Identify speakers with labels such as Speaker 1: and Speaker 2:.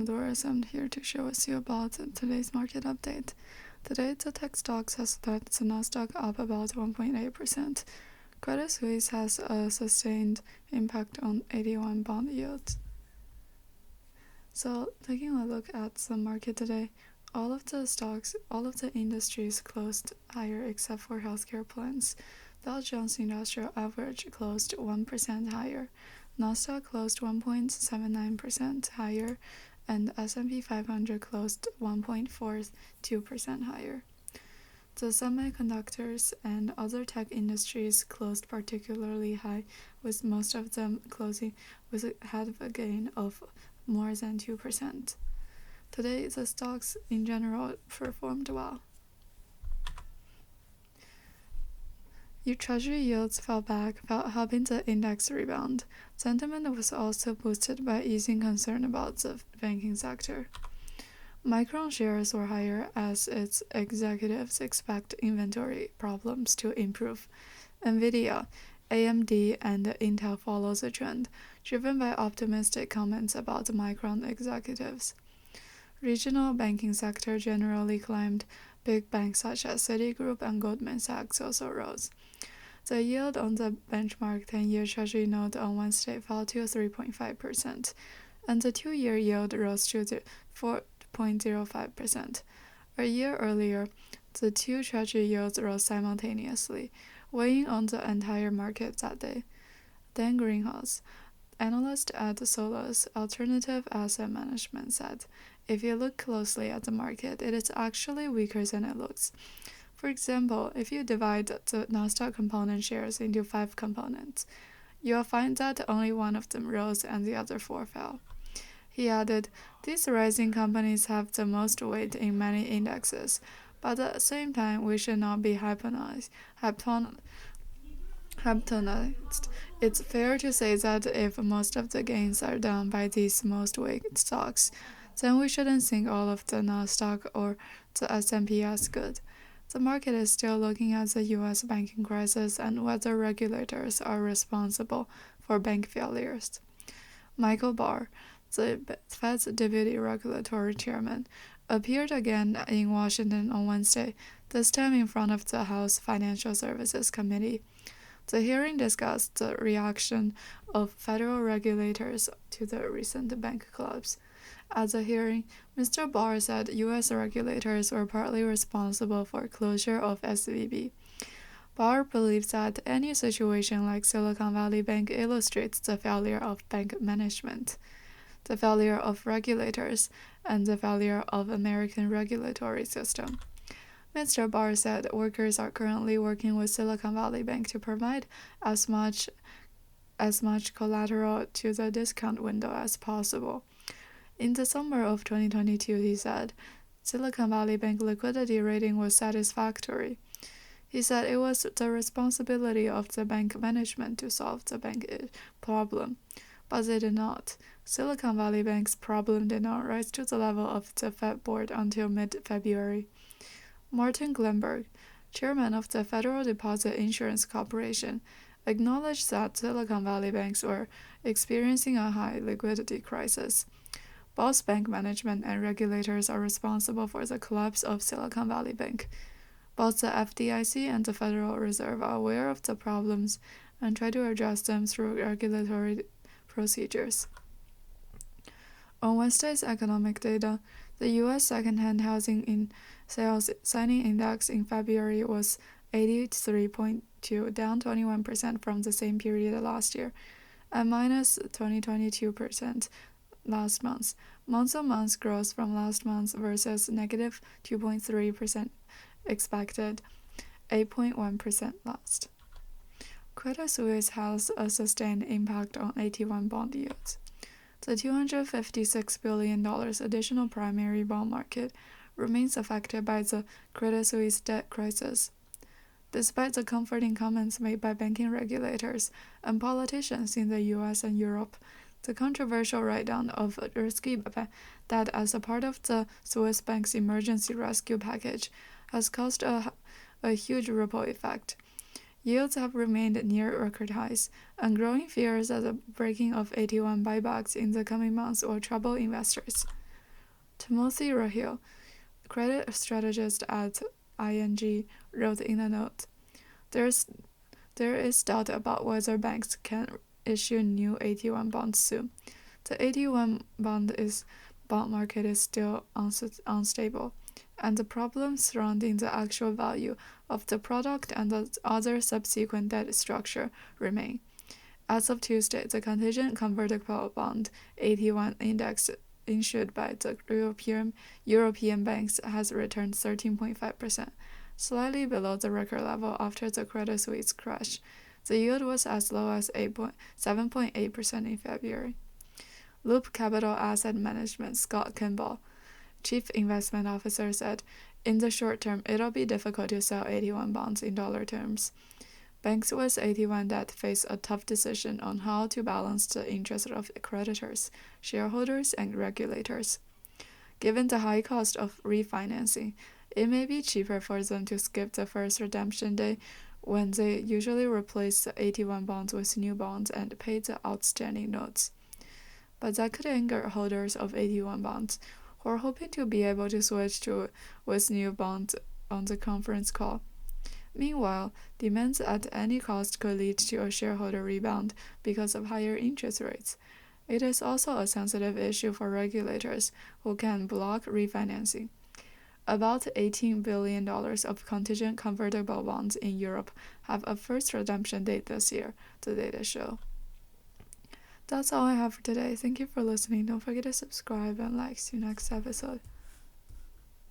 Speaker 1: Doris. I'm here to share with you about today's market update. Today, the tech stocks has led the Nasdaq up about 1.8%. Credit Suisse has a sustained impact on AT1 bond yields. So, taking a look at the market today, all of the industries closed higher except for healthcare plans. Dow Jones Industrial Average closed 1% higher. Nasdaq closed 1.79% higher, and S&P 500 closed 1.42% higher. The semiconductors and other tech industries closed particularly high, with most of them closing with ahead of a gain of more than 2%. Today, the stocks in general performed well. Treasury yields fell back, helping the index rebound. Sentiment was also boosted by easing concern about the banking sector. Micron shares were higher as its executives expect inventory problems to improve. Nvidia, AMD, and Intel follows the trend, driven by optimistic comments about the Micron executives. Regional banking sector generally climbed. Big banks such as Citigroup and Goldman Sachs also rose. The yield on the benchmark 10-year Treasury note on Wednesday fell to 3.5%, and the 2-year yield rose to 4.05%. A year earlier, the two Treasury yields rose simultaneously, weighing on the entire market that day. Dan Greenhouse, analyst at Solus Alternative Asset Management, said, "If you look closely at the market, it is actually weaker than it looks. For example, if you divide the Nasdaq component shares into 5 components, you'll find that only one of them rose and the other 4 fell." He added, "These rising companies have the most weight in many indexes, but at the same time, we should not be hypnotized. It's fair to say that if most of the gains are done by these most weighted stocks, then we shouldn't think all of the Nasdaq or the S&P as good." The market is still looking at the U.S. banking crisis and whether regulators are responsible for bank failures. Michael Barr, the Fed's deputy regulatory chairman, appeared again in Washington on Wednesday, this time in front of the House Financial Services Committee. The hearing discussed the reaction of federal regulators to the recent bank collapse. At the hearing, Mr. Barr said U.S. regulators were partly responsible for closure of SVB. Barr believes that any situation like Silicon Valley Bank illustrates the failure of bank management, the failure of regulators, and the failure of American regulatory system. Mr. Barr said workers are currently working with Silicon Valley Bank to provide as much collateral to the discount window as possible. In the summer of 2022, he said, Silicon Valley Bank liquidity rating was satisfactory. He said it was the responsibility of the bank management to solve the bank problem, but they did not. Silicon Valley Bank's problem did not rise to the level of the Fed board until mid-February. Martin Glenberg, chairman of the Federal Deposit Insurance Corporation, acknowledged that Silicon Valley banks were experiencing a high liquidity crisis. Both bank management and regulators are responsible for the collapse of Silicon Valley Bank. Both the FDIC and the Federal Reserve are aware of the problems and try to address them through regulatory procedures. On Wednesday's economic data, the U.S. second-hand housing sales signing index in February was 83.2, down 21% from the same period last year, and minus 22% last month. Month-on-month growth from last month versus negative 2.3% expected, 8.1% last. Credit Suisse has a sustained impact on AT1 bond yields. The $256 billion additional primary bond market remains affected by the Credit Suisse debt crisis. Despite the comforting comments made by banking regulators and politicians in the US and Europe, the controversial write-down of risky debt as a part of the Swiss bank's emergency rescue package has caused a huge ripple effect. Yields have remained near record highs, and growing fears that the breaking of AT1 buybacks in the coming months will trouble investors. Timothy Rahil, credit strategist at ING, wrote in a note, There is doubt about whether banks can issue new AT1 bonds soon. The AT1 bond market is still unstable, and the problems surrounding the actual value of the product and the other subsequent debt structure remain. As of Tuesday, the contingent convertible bond AT1 index issued by the European banks has returned 13.5%, slightly below the record level after the Credit Suisse crash. The yield was as low as 7.8% in February. Loop Capital Asset Management Scott Kimball, Chief Investment Officer, said, In the short term, it'll be difficult to sell AT1 bonds in dollar terms. Banks with AT1 debt face a tough decision on how to balance the interests of creditors, shareholders, and regulators. Given the high cost of refinancing, it may be cheaper for them to skip the first redemption day when they usually replace the AT1 bonds with new bonds and pay the outstanding notes. But that could anger holders of AT1 bonds, who are hoping to be able to switch with new bonds on the conference call. Meanwhile, demands at any cost could lead to a shareholder rebound because of higher interest rates. It is also a sensitive issue for regulators who can block refinancing. About $18 billion of contingent convertible bonds in Europe have a first redemption date this year, the data show. That's all I have for today. Thank you for listening. Don't forget to subscribe and like. See you next episode.